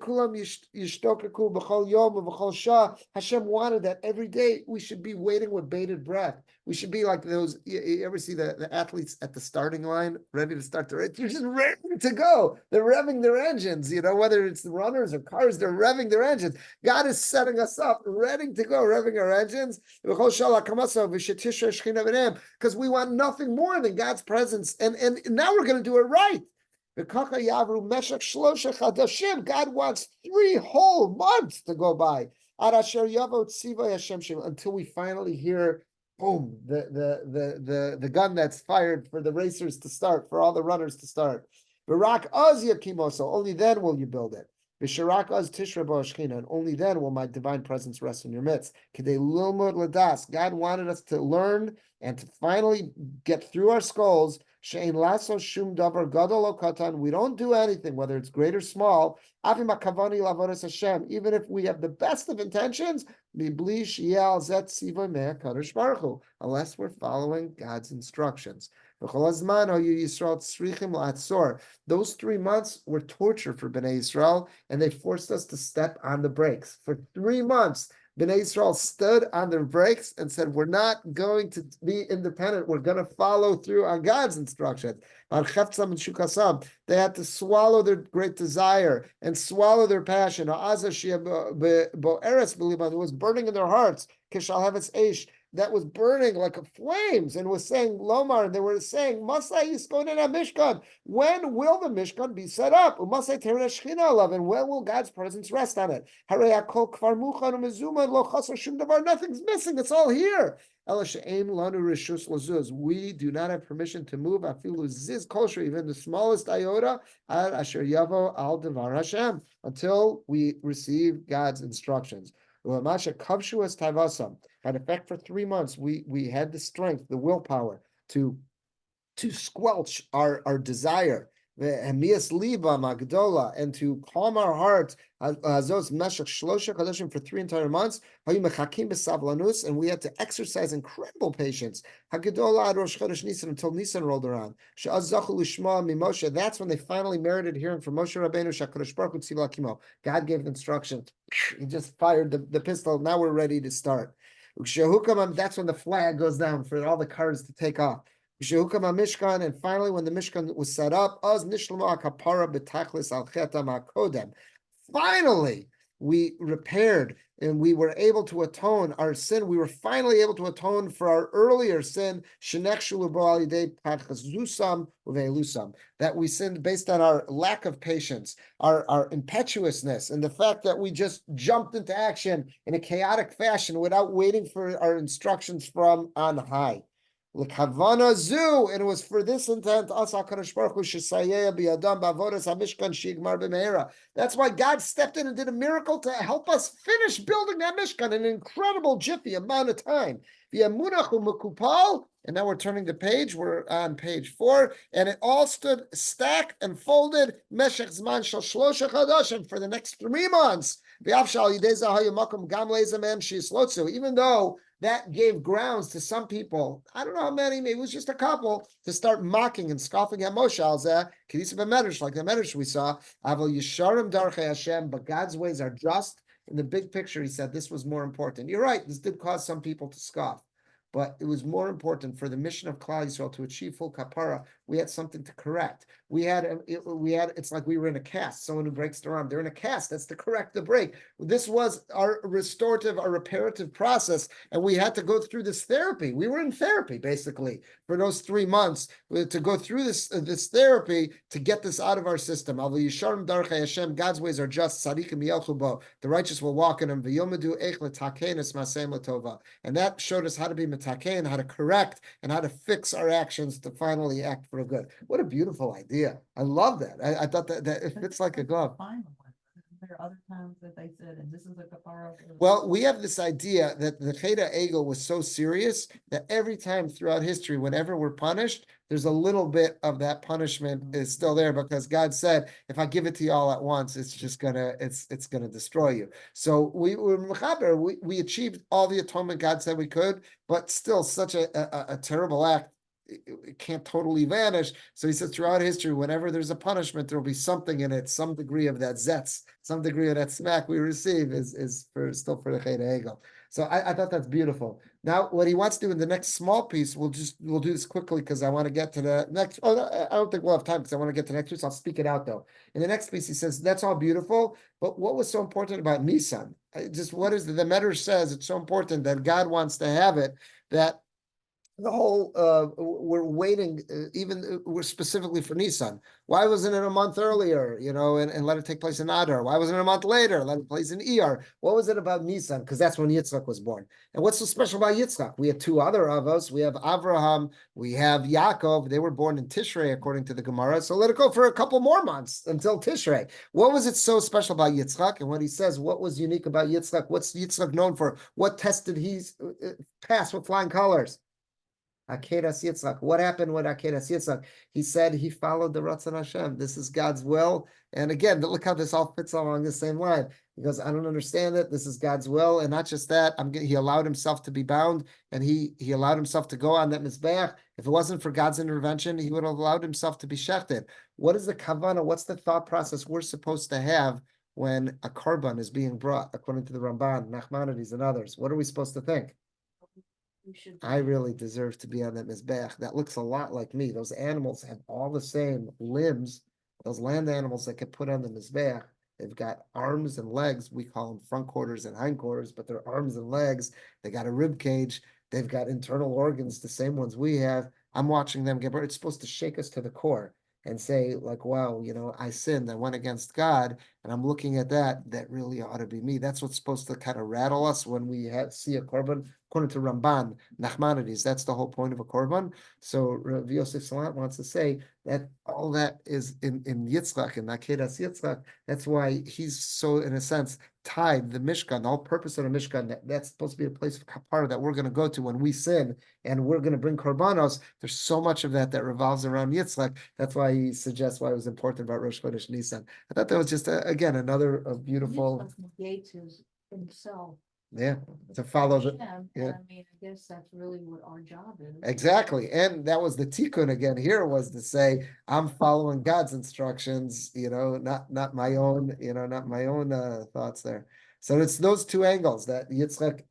wanted that every day we should be waiting with bated breath. We should be like those, you ever see the athletes at the starting line, ready to start the race? You're just ready to go. They're revving their engines, whether it's the runners or cars, they're revving their engines. God is setting us up, ready to go, revving our engines. Because we want nothing more than God's presence. And now we're going to do it right. God wants 3 whole months to go by until we finally hear, boom, the gun that's fired for the racers to start, for all the runners to start. Only then will you build it. And only then will my divine presence rest in your midst. God wanted us to learn and to finally get through our skulls. We don't do anything, whether it's great or small, even if we have the best of intentions, unless we're following God's instructions. Those 3 months were torture for Bnei Yisrael, and they forced us to step on the brakes. For 3 months, Bnei Yisrael stood on their brakes and said, we're not going to be independent. We're going to follow through on God's instructions. They had to swallow their great desire and swallow their passion. It was burning in their hearts. That was burning like flames and was saying Lomar, and they were saying, Mishkan, when will the Mishkan be set up? And when will God's presence rest on it? Nothing's missing, it's all here. We do not have permission to move even the smallest iota until we receive God's instructions. In effect, for 3 months, we had the strength, the willpower to squelch our desire, and to calm our hearts for 3 entire months. And we had to exercise incredible patience until Nisan rolled around. That's when they finally merited hearing from Moshe Rabbeinu. God gave instructions. He just fired the pistol. Now we're ready to start. That's when the flag goes down for all the cars to take off. And finally, when the Mishkan was set up, finally, we repaired and we were able to atone our sin. We were finally able to atone for our earlier sin, that we sinned based on our lack of patience, our impetuousness, and the fact that we just jumped into action in a chaotic fashion without waiting for our instructions from on high. L'kavana zu, and it was for this intent. Asa HaKadosh Baruch Hu shesayeya biyadam b'avodas hamishkan shigmar b'meira. That's why God stepped in and did a miracle to help us finish building that mishkan in an incredible jiffy amount of time. V'yamunachu mekupal, and now we're turning the page. We're on page 4, and it all stood stacked and folded meshech zman shel shlosha chadashim for the next 3 months. Even though that gave grounds to some people, I don't know how many, maybe it was just a couple, to start mocking and scoffing at Moshe Alzeh, Kedisa b'Medrash, like the Medrash we saw, Aval Yisharim Darchei Hashem, but God's ways are just. In the big picture, he said this was more important. You're right, this did cause some people to scoff, but it was more important for the mission of Klal Yisrael to achieve full kapara. We had something to correct. It's like we were in a cast. Someone who breaks their arm, they're in a cast. That's to correct the break. This was our restorative, our reparative process, and we had to go through this therapy. We were in therapy basically for those 3 months to go through this therapy to get this out of our system. God's ways are just. The righteous will walk in them. And that showed us how to be metakein, how to correct, and how to fix our actions to finally act for good. What a beautiful idea. I love that. I thought that it fits like a glove. Final one. There are other times that they said, and this is a kapara. Well, we have this idea that the Cheda Ego was so serious that every time throughout history, whenever we're punished, there's a little bit of that punishment is still there because God said, if I give it to you all at once, it's just gonna, it's gonna destroy you. So we achieved all the atonement God said we could, but still such a terrible act. It can't totally vanish. So he says throughout history, whenever there's a punishment, there'll be something in it, some degree of that zetz, some degree of that smack we receive is still for the Cheda Ego. So I thought that's beautiful. Now, what he wants to do in the next small piece, we'll do this quickly because I want to get to the next. Oh, no, I don't think we'll have time because I want to get to the next piece. I'll speak it out though. In the next piece, he says that's all beautiful, but what was so important about Nisan? What is the Medrash says it's so important that God wants to have it that the whole we're waiting we're specifically for Nisan. Why wasn't it a month earlier, and let it take place in Adar? Why wasn't it a month later? Let it take place in Iyar. What was it about Nisan? Because that's when Yitzchak was born. And what's so special about Yitzchak? We have 2 other Avos. We have Avraham, we have Yaakov. They were born in Tishrei according to the Gemara. So let it go for a couple more months until Tishrei. What was it so special about Yitzchak? And when he says what was unique about Yitzchak, what's Yitzchak known for? What test did he pass with flying colors? Akedas Yitzchak. What happened with Akedas Yitzchak? He said he followed the Ratzon Hashem. This is God's will. And again, look how this all fits along the same line. He goes, I don't understand it. This is God's will. And not just that, he allowed himself to be bound and he allowed himself to go on that Mizbeach. If it wasn't for God's intervention, he would have allowed himself to be shechted. What is the kavanah? What's the thought process we're supposed to have when a korban is being brought, according to the Ramban, Nachmanides, and others? What are we supposed to think? I really deserve to be on that Mizbeach. That looks a lot like me. Those animals have all the same limbs. Those land animals that get put on the Mizbeach, they've got arms and legs. We call them front quarters and hind quarters, but they're arms and legs. They got a rib cage. They've got internal organs, the same ones we have. I'm watching them get burned. It's supposed to shake us to the core and say, like, wow, I sinned, I went against God, and I'm looking at that really ought to be me. That's what's supposed to kind of rattle us when we see a korban. According to Ramban, Nachmanides, that's the whole point of a korban. So Rabbi Yosef Salant wants to say that all that is in Yitzchak, in Akedas Yitzchak. That's why he's so, in a sense, tied the Mishkan. The whole purpose of the Mishkan, that's supposed to be a place of kapara that we're going to go to when we sin, and we're going to bring korbanos. There's so much of that revolves around Yitzchak. That's why he suggests why it was important about Rosh Chodesh Nisan. I thought that was just again another beautiful. Yitzchak negates himself. Yeah, to follow the. Yeah. I mean, I guess that's really what our job is. Exactly. And that was the tikkun again here, was to say, I'm following God's instructions, not my own, not my own thoughts there. So it's those 2 angles that Yitzchak,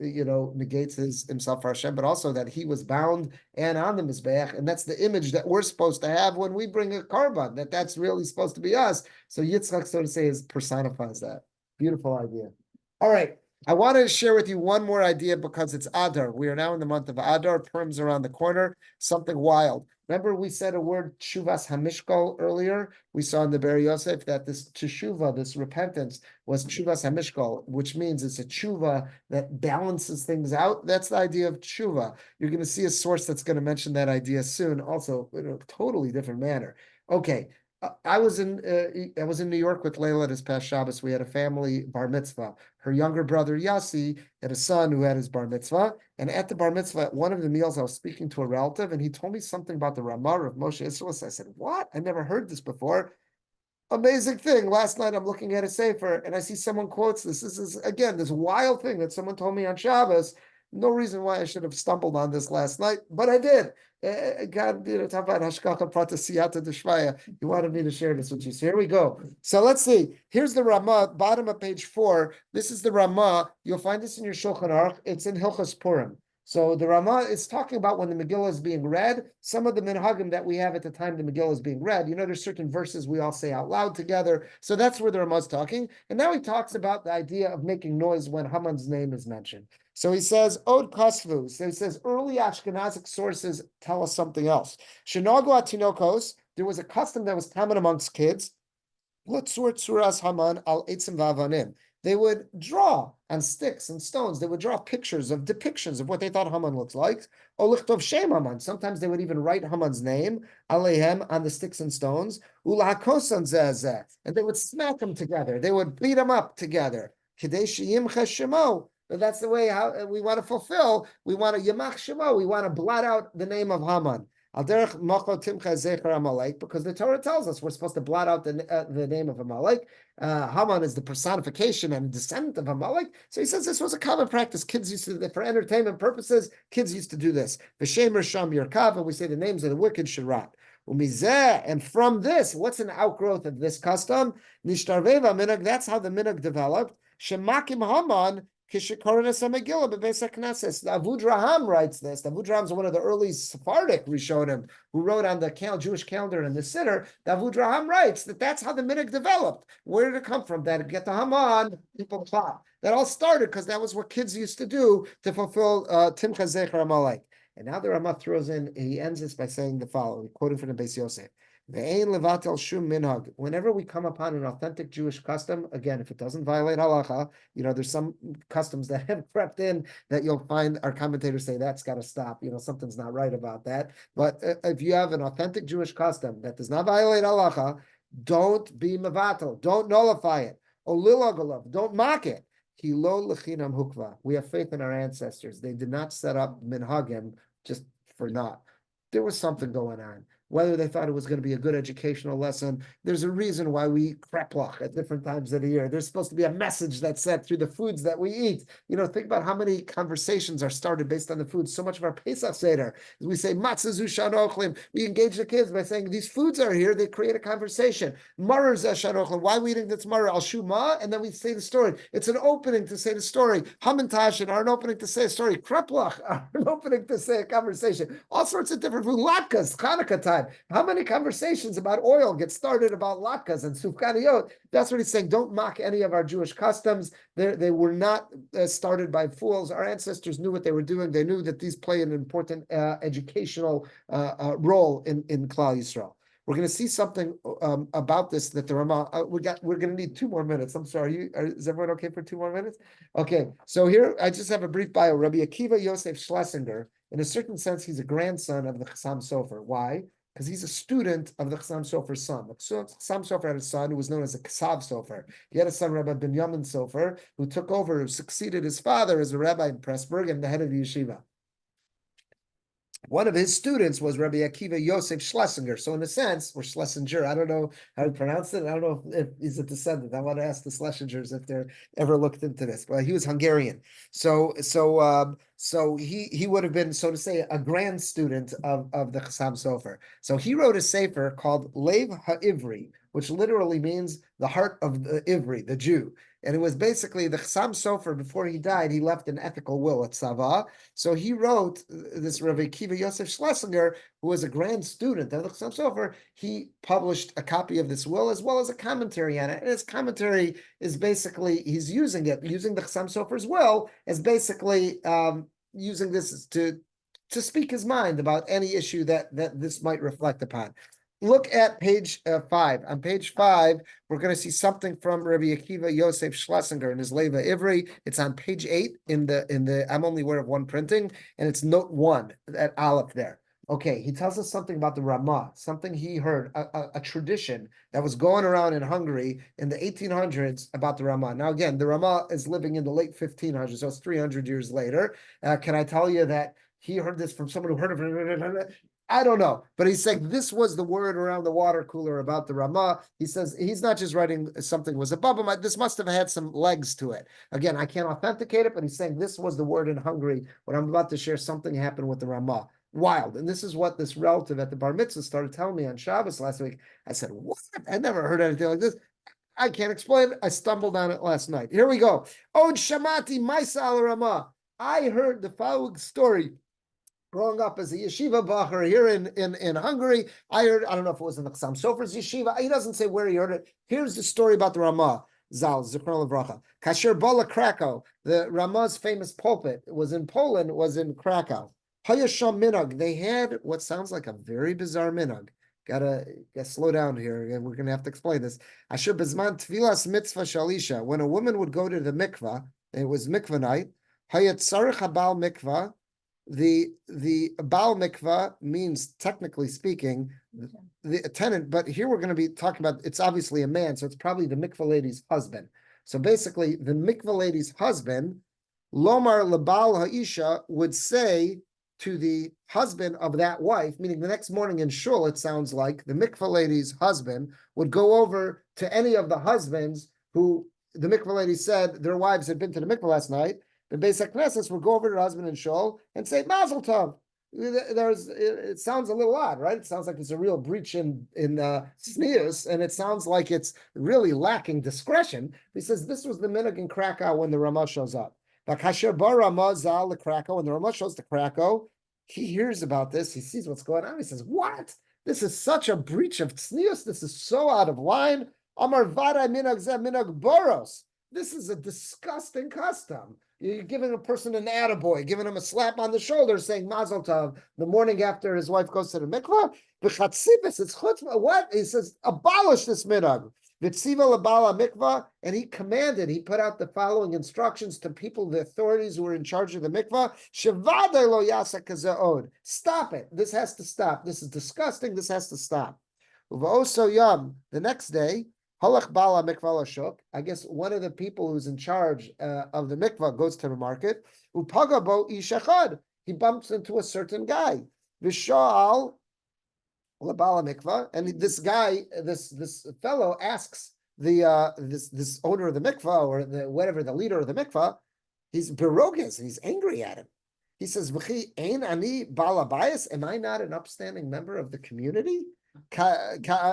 negates himself for Hashem, but also that he was bound and on the Mizbeach. And that's the image that we're supposed to have when we bring a korban, that's really supposed to be us. So Yitzchak, so to say, personifies that. Beautiful idea. All right. I want to share with you one more idea because it's Adar. We are now in the month of Adar. Purim's around the corner. Something wild. Remember, we said a word Tshuvas Hamishkol earlier. We saw in the Ber Yosef that this teshuva, this repentance, was Tshuvas Hamishkol, which means it's a tshuva that balances things out. That's the idea of tshuva. You're going to see a source that's going to mention that idea soon, also in a totally different manner. Okay. I was in New York with Layla this past Shabbos. We had a family bar mitzvah. Her younger brother Yossi had a son who had his bar mitzvah. And at the bar mitzvah, at one of the meals, I was speaking to a relative, and he told me something about the Ramah of Moshe Isserles. I said, "What? I never heard this before." Amazing thing. Last night I'm looking at a sefer and I see someone quotes this. This is again this wild thing that someone told me on Shabbos. No reason why I should have stumbled on this last night, but I did. God, talk about hashkacha prata siyata d'shvaya. He wanted me to share this with you. So here we go. So let's see. Here's the Ramah, bottom of page 4. This is the Ramah. You'll find this in your Shulchan Aruch. It's in Hilchos Purim. So the Ramah is talking about when the Megillah is being read, some of the minhagim that we have at the time the Megillah is being read. There's certain verses we all say out loud together. So that's where the Ramah is talking. And now he talks about the idea of making noise when Haman's name is mentioned. So he says, Od Kasvu. So he says, early Ashkenazic sources tell us something else. Shenago atinokos, there was a custom that was common amongst kids. Lotzur tzuras Haman al etzim va'avanim. They would draw on sticks and stones. They would draw pictures of depictions of what they thought Haman looks like. Olichtov Shem Haman. Sometimes they would even write Haman's name, Alehem, on the sticks and stones. Ulahakosan zezeh. And they would smack them together. They would beat them up together. Kadesh yimcha shemo. That's the way how we want to fulfill. We want to yamach shemo. We want to blot out the name of Haman. Al derech macho timcha zecher Amalek, because the Torah tells us we're supposed to blot out the name of Amalek. Haman is the personification and descendant of Amalek. So he says this was a common practice. Kids used to, for entertainment purposes, kids used to do this. V'shemer sham yerkav, and we say the names of the wicked should rot. And from this, what's an outgrowth of this custom? Nishtarveva minhag. That's how the minhag developed. Shemakim Haman. The Avud Raham writes this. The Avud Raham is one of the early Sephardic Rishonim who wrote on the Jewish calendar and the Siddur. The Avud Raham writes that that's how the minhag developed. Where did it come from? That get the Haman, people plot. That all started because that was what kids used to do to fulfill Timcha Zecher Amalek. And now the Ramah throws in, he ends this by saying the following, quoting from the Beis Yosef. Whenever we come upon an authentic Jewish custom, again, if it doesn't violate halacha, there's some customs that have crept in that you'll find our commentators say that's got to stop. Something's not right about that. But if you have an authentic Jewish custom that does not violate halacha, don't be mevatel, don't nullify it. Olilagolav, don't mock it. We have faith in our ancestors. They did not set up minhagim just for naught. There was something going on. Whether they thought it was going to be a good educational lesson, there's a reason why we kreplach at different times of the year. There's supposed to be a message that's said through the foods that we eat. Think about how many conversations are started based on the food. So much of our Pesach Seder, as we say, matzah zu shan ochlim, we engage the kids by saying, these foods are here, they create a conversation. Marer zu shan ochlim, why are we eating this marer? Al shuma, and then we say the story. It's an opening to say the story. Hamantashen are an opening to say a story. Kreplach are an opening to say a conversation. All sorts of different food. Latkes, Hanukkah time. How many conversations about oil get started about latkes and sufganiyot? That's what he's saying. Don't mock any of our Jewish customs. They were not started by fools. Our ancestors knew what they were doing. They knew that these play an important educational role in Klal Yisrael. We're going to see something about this that the Ramah. We're going to need 2 more minutes. I'm sorry. Is everyone okay for 2 more minutes? Okay. So here I just have a brief bio. Rabbi Akiva Yosef Schlesinger. In a certain sense, he's a grandson of the Chassam Sofer. Why? Because he's a student of the Chassam Sofer's son. The Chassam Sofer had a son who was known as a Ksav Sofer. He had a son, Rabbi Binyamin Sofer, who took over, who succeeded his father as a rabbi in Pressburg and the head of the yeshiva. One of his students was Rabbi Akiva Yosef Schlesinger. So in a sense, or Schlesinger, I don't know how to pronounce it. I don't know if he's a descendant. I want to ask the Schlesingers if they're ever looked into this. But he was Hungarian. So he would have been, so to say, a grand student of the Chassam Sofer. So he wrote a sefer called Lev HaIvri, which literally means the heart of the Ivri, the Jew. And it was basically the Chassam Sofer, before he died, he left an ethical will at Sava. So he wrote, this Rabbi Akiva Yosef Schlesinger, who was a grand student of the Chassam Sofer, he published a copy of this will as well as a commentary on it. And his commentary is basically, he's using the Chassam Sofer's will as basically using this to speak his mind about any issue that this might reflect upon. Look at page 5. On page 5, we're going to see something from Rabbi Akiva Yosef Schlesinger in his Leva Ivri. It's on page 8 in the. I'm only aware of one printing, and it's note 1 at Aleph there. Okay, he tells us something about the Ramah, something he heard, a tradition that was going around in Hungary in the 1800s about the Ramah. Now, again, the Ramah is living in the late 1500s, so it's 300 years later. Can I tell you that he heard this from someone who heard of it? I don't know, but he's saying this was the word around the water cooler about the Ramah. He says he's not just writing something was above him. This must have had some legs to it. Again, I can't authenticate it, but he's saying this was the word in Hungary. What I'm about to share, something happened with the Ramah. Wild. And this is what this relative at the bar mitzvah started telling me on Shabbos last week. I said, what? I never heard anything like this. I can't explain it. I stumbled on it last night. Here we go. Od Shamati Maisa al Ramah. I heard the following story. Growing up as a yeshiva bacher here in Hungary, I heard, I don't know if it was in the Chassam Sofer's yeshiva, he doesn't say where he heard it. Here's the story about the Ramah, Zal, Zichron Levracha. Kasher Bola Krakow, the Ramah's famous pulpit, was in Poland, was in Krakow. Hayasham Minag, they had what sounds like a very bizarre minag. Gotta slow down here, and we're gonna have to explain this. Asher Bezman Tvilas Mitzvah Shalisha, when a woman would go to the mikvah, it was mikvah night, Hayat Sarich Habal Mikvah. The Baal Mikvah means, technically speaking, the tenant, but here we're going to be talking about, it's obviously a man, so it's probably the mikvah lady's husband. So basically, the mikvah lady's husband, Lomar Labal Ha'isha, would say to the husband of that wife, meaning the next morning in shul, it sounds like the mikvah lady's husband would go over to any of the husbands who the mikvah lady said their wives had been to the mikvah last night. The Beis HaKnesses would go over to her husband and shul and say, Mazel Tov. It sounds a little odd, right? It sounds like it's a real breach in tznius, and it sounds like it's really lacking discretion. He says this was the minhag in Krakow when the Ramah shows up. Kasher bar Ramah zal the Krakow, when the Ramah shows to Krakow, he hears about this, he sees what's going on, he says, what? This is such a breach of tznius, this is so out of line. Amar vada minhag zeh minhag boros. This is a disgusting custom. You're giving a person an attaboy, giving him a slap on the shoulder, saying Mazel Tov the morning after his wife goes to the mikvah. V'chatzibis, it's chutzpah. What? He says, abolish this minhag. V'tziva labala mikvah, and he commanded, he put out the following instructions to people, the authorities who were in charge of the mikvah. Shevadei lo yasa kazaod. Stop it. This has to stop. This is disgusting. This has to stop. V'oso yam, the next day, Halach bala mikvah lashuk. I guess one of the people who's in charge of the mikvah goes to the market. Upaga bo ish echad. He bumps into a certain guy. V'sha'al labala mikvah, and this guy, this fellow asks the this owner of the mikvah or whatever the leader of the mikvah. He's beroges and he's angry at him. He says, "V'chi ein ani bala bayis? Am I not an upstanding member of the community? Kishar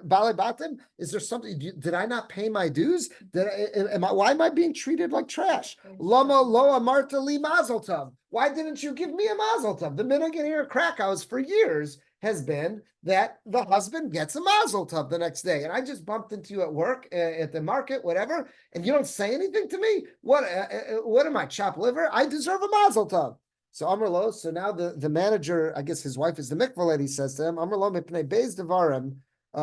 balibatim? Is there something? Did I not pay my dues? Why am I being treated like trash? Lama lo amarta li mazel tov. Why didn't you give me a mazel tov? The minhag here at Krakow's for years has been that the husband gets a mazel tov the next day, and I just bumped into you at work, at the market, whatever, and you don't say anything to me. What am I, chopped liver? I deserve a mazel tov. So Amrlo, so now the manager, I guess his wife is the mikvah lady, says to him, Amrlo mipnei beis devarim.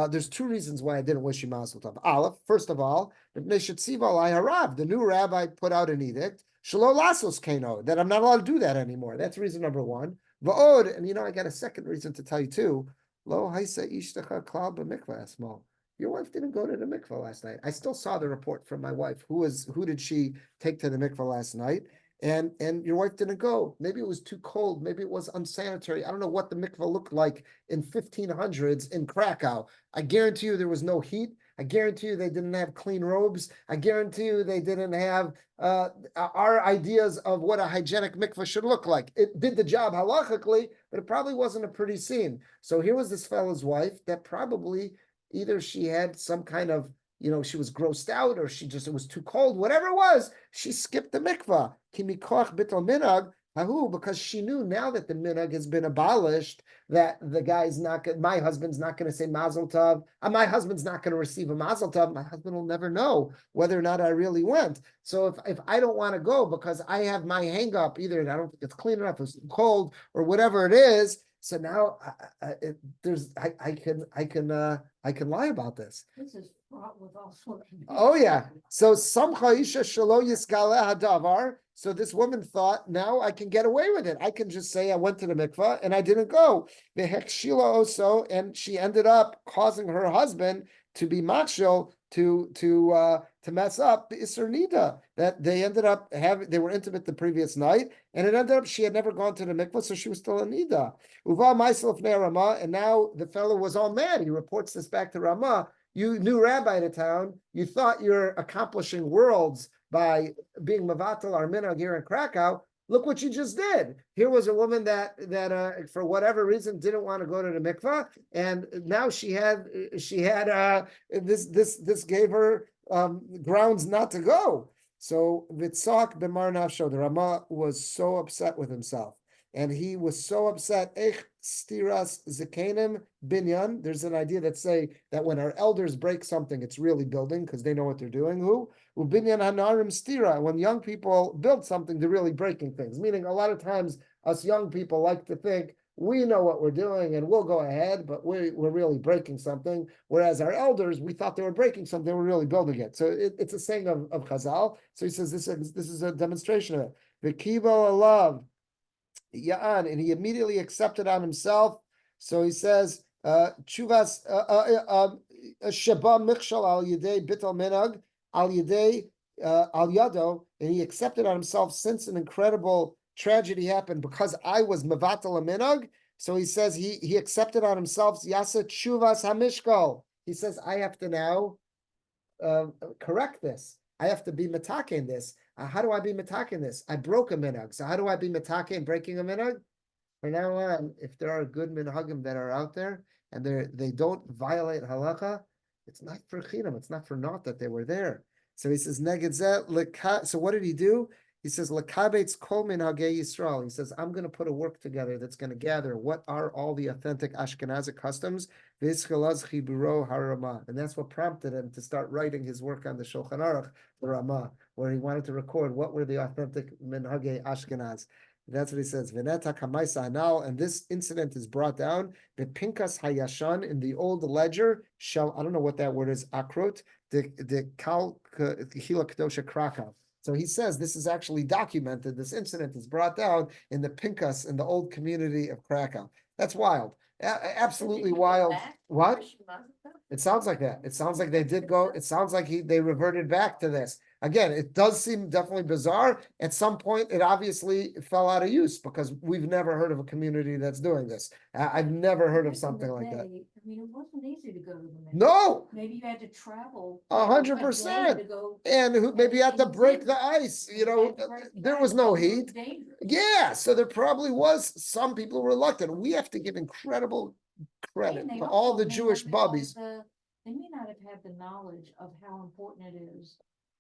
There's two reasons why I didn't wish you mazel tov. Aleph, first of all, mipnei shetziva alai harav. The new rabbi put out an edict, shelo lasos keno, that I'm not allowed to do that anymore. That's reason number one. Va'od, and I got a second reason to tell you too. Lo haisa ishtecha klal b'mikvah asmo. Your wife didn't go to the mikvah last night. I still saw the report from my wife. Who did she take to the mikvah last night? And your wife didn't go. Maybe it was too cold. Maybe it was unsanitary. I don't know what the mikvah looked like in 1500s in Krakow. I guarantee you there was no heat. I guarantee you they didn't have clean robes. I guarantee you they didn't have our ideas of what a hygienic mikvah should look like. It did the job halachically, but it probably wasn't a pretty scene. So here was this fellow's wife that probably either she had some kind of she was grossed out, or it was too cold, whatever it was, she skipped the mikvah. Kimikoch bitol minhag, because she knew now that the minhag has been abolished, that my husband's not going to say mazel tov, my husband's not going to receive a mazel tov, my husband will never know whether or not I really went. So if I don't want to go because I have my hang up, either I don't think it's clean enough, it's cold, or whatever it is, so now I can lie about this. This is fraught with all sorts of. Oh yeah. So so this woman thought, now I can get away with it. I can just say I went to the mikvah and I didn't go. And she ended up causing her husband to be machshel, to mess up the Isser Nida, that they ended up they were intimate the previous night, and it ended up she had never gone to the mikvah, so she was still a Nida. Uva myself ne Rama, and now the fellow was all mad. He reports this back to Rama. You new rabbi to town, you thought you're accomplishing worlds by being Mavatal our minhag here in Krakow. Look what you just did. Here was a woman that for whatever reason didn't want to go to the mikvah, and now she had this gave her grounds not to go. So Vitzak b'mar nafsho, the Rama was so upset with himself, and he was so upset. Ech stiras zikenim binyan. There's an idea that say that when our elders break something, it's really building because they know what they're doing. Ubinyan hanarim stira. When young people build something, they're really breaking things. Meaning, a lot of times us young people like to think we know what we're doing and we'll go ahead, but we're really breaking something. Whereas our elders, we thought they were breaking something, they were really building it. So it's a saying of Chazal. So he says this is a demonstration of it. V'kibo alav Ya'an, and he immediately accepted on himself. So he says, Chuvas Sheba Michshal al Yidei Bital Minag al Yidei al Yado, and he accepted on himself since an incredible tragedy happened because I was Mevatel Minag. So he says he accepted on himself Yasa Chuvas Hamishkal. He says, I have to now correct this. I have to be metake in this. How do I be metake in this? I broke a minhag. So how do I be metake in breaking a minhag? From now on, if there are good minhagim that are out there and they don't violate halacha, it's not for chinam. It's not for naught that they were there. So he says neged zeh. So what did he do? He says lekabetz kol minhagei Yisrael. He says I'm going to put a work together that's going to gather what are all the authentic Ashkenazic customs. And that's what prompted him to start writing his work on the Shulchan Aruch, the Ramah, where he wanted to record what were the authentic minhagei Ashkenaz. That's what he says. And this incident is brought down the Pinkas Hayashan in the old ledger. I don't know what that word is. Akrot the Kal Kehila Kedosha Krakow. So he says this is actually documented. This incident is brought down in the Pinkas in the old community of Krakow. That's wild. Absolutely wild. What? It sounds like that. It sounds like they did go. It sounds like they reverted back to this. Again, it does seem definitely bizarre. At some point, it obviously fell out of use because we've never heard of a community that's doing this. I've never heard of something like that. I mean, it wasn't easy to go to the mikvah. No. Maybe you had to travel 100%. And maybe you had to break the ice. There was no heat. Yeah, so there probably was some people who were reluctant. We have to give incredible credit to all the Jewish bubbies. They may not have had the knowledge of how important it is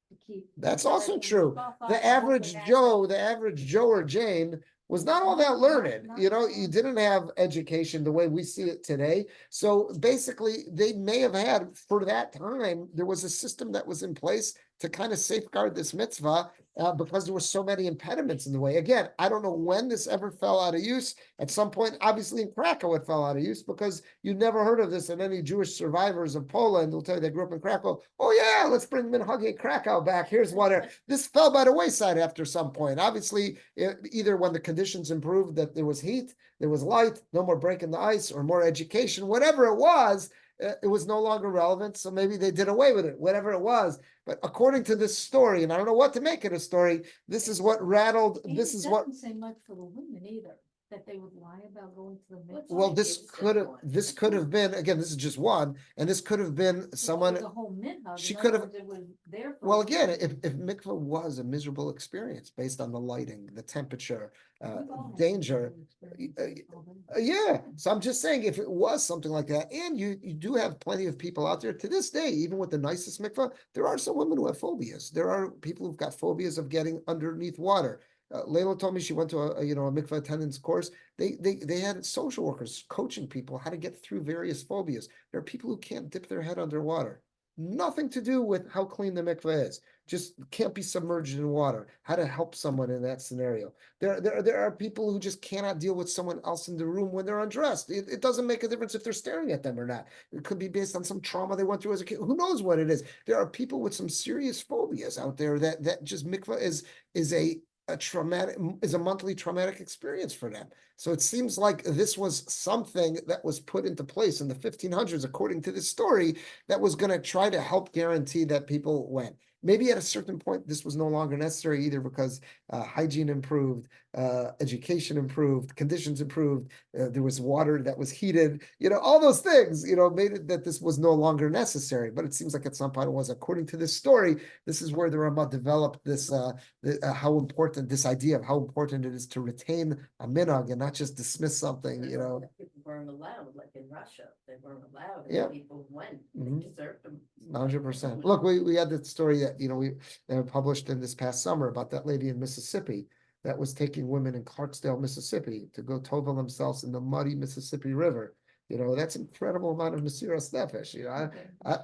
to keep. That's also true. The average Joe or Jane was not all that learned. You didn't have education the way we see it today. So basically, they may have had, for that time, there was a system that was in place to kind of safeguard this mitzvah because there were so many impediments in the way. Again, I don't know when this ever fell out of use. At some point, obviously in Krakow, it fell out of use because you never heard of this, and any Jewish survivors of Poland will tell you they grew up in Krakow. Oh yeah, let's bring Minhagei Krakow back. Here's what this fell by the wayside after some point. Obviously, either when the conditions improved, that there was heat, there was light, no more breaking the ice, or more education, whatever it was no longer relevant. So maybe they did away with it, whatever it was. But according to this story, and I don't know what to make of the story, this is what rattled. This is what doesn't say much for the women either. that they would lie about going to the mikvah? Well, Maybe this it's could have, one. this could have been, again, this is just one, and this could have been someone. The whole minhag. she in could other have- words, It was there for. Well, again, if mikvah was a miserable experience based on the lighting, the temperature, We've all had danger. miserable experiences all day. Yeah, so I'm just saying if it was something like that, and you do have plenty of people out there to this day, even with the nicest mikvah, there are some women who have phobias. There are people who've got phobias of getting underneath water. Layla told me she went to a mikvah attendance course. They had social workers coaching people how to get through various phobias. There are people who can't dip their head underwater. Nothing to do with how clean the mikvah is. Just can't be submerged in water. How to help someone in that scenario. There are people who just cannot deal with someone else in the room when they're undressed. It doesn't make a difference if they're staring at them or not. It could be based on some trauma they went through as a kid. Who knows what it is? There are people with some serious phobias out there that just mikvah is a traumatic, is a monthly traumatic experience for them. So it seems like this was something that was put into place in the 1500s, according to this story, that was going to try to help guarantee that people went. Maybe at a certain point, this was no longer necessary either because hygiene improved, education improved, conditions improved, there was water that was heated, all those things, made it that this was no longer necessary. But it seems like at some point it was. According to this story, this is where the Rama developed this, how important, this idea of how important it is to retain a minhag and not just dismiss something, People weren't allowed, like in Russia, they weren't allowed, Yeah. and people went, Mhm. they deserved them. 100%. Look, we had that story that we published in this past summer about that lady in Mississippi that was taking women in Clarksdale, Mississippi, to go tovel themselves in the muddy Mississippi River. That's incredible amount of Mesiras Nefesh.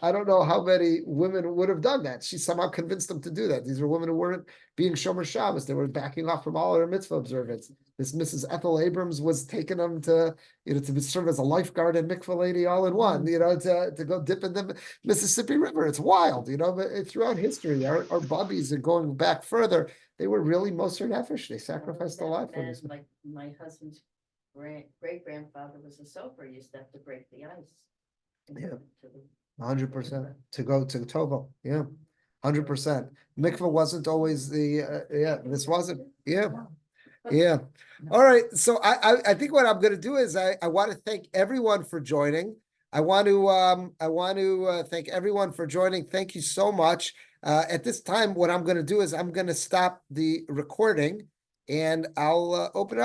I don't know how many women would have done that. She somehow convinced them to do that. These were women who weren't being Shomer Shabbos. They were backing off from all their mitzvah observance. This Mrs. Ethel Abrams was taking them to serve as a lifeguard and mikvah lady all in one, to go dip in the Mississippi River. It's wild, but throughout history, our bubbies and going back further, they were really Moser Nefesh. They sacrificed a lot for this. Like my husband's great grandfather was a sofer, used to have to break the ice. Yeah. 100% to go to Tovo. Yeah. 100%. Mikvah wasn't always this wasn't. Yeah. Yeah. All right. So I think what I'm going to do is I want to thank everyone for joining. I want to thank everyone for joining. Thank you so much. At this time, what I'm going to do is I'm going to stop the recording and I'll open it up.